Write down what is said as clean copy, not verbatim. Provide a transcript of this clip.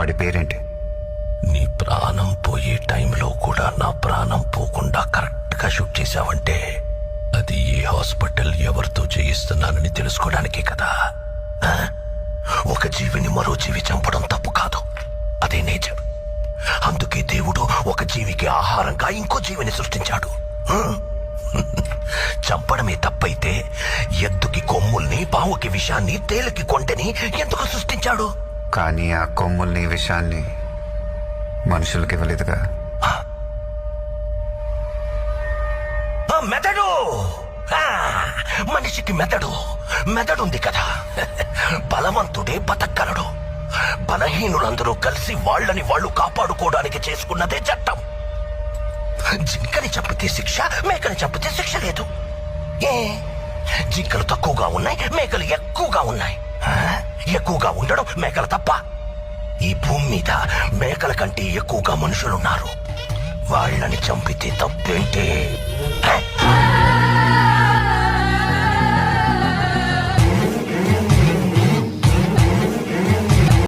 వాడి పేరేంటి? నీ ప్రాణం పోయే టైంలో కూడా నా ప్రాణం పోకుండా కరెక్ట్ గా షూట్ చేశావంటే అది ఏ హాస్పిటల్ ఎవరితో చేయిస్తున్నానని తెలుసుకోవడానికే కదా. ఆ? ఒక జీవిని మరో జీవి చంపడం తప్పు కాదు, అదే నేచర్. అందుకే దేవుడు ఒక జీవికి ఆహారంగా ఇంకో జీవిని సృష్టించాడు. చంపడమే తప్పైతే ఎద్దుకి కొమ్ముల్ని, పావుకి విషాన్ని, తేలికి కొంటని ఎందుకు సృష్టించాడు? కానీ ఆ కొమ్ముల్ని, విషాన్ని మనుషులకి ఇవ్వలేదుగా. మెదడు, మనిషికి మెదడుంది కదా. బలవంతుడే బతకగలడు. బలహీనులందరూ కలిసి వాళ్ళని వాళ్ళు కాపాడుకోవడానికి చేసుకున్నదే చట్టం. జింకని చంపితే శిక్ష, మేకని చంపితే శిక్ష లేదు. ఏ జింకలు తక్కువగా ఉన్నాయి, మేకలు ఎక్కువగా ఉన్నాయి. ఎక్కువగా ఉండడం మేకల తప్ప? ఈ భూమి మీద మేకల కంటే ఎక్కువగా మనుషులున్నారు. వాళ్ళని చంపితే తప్పేంటి?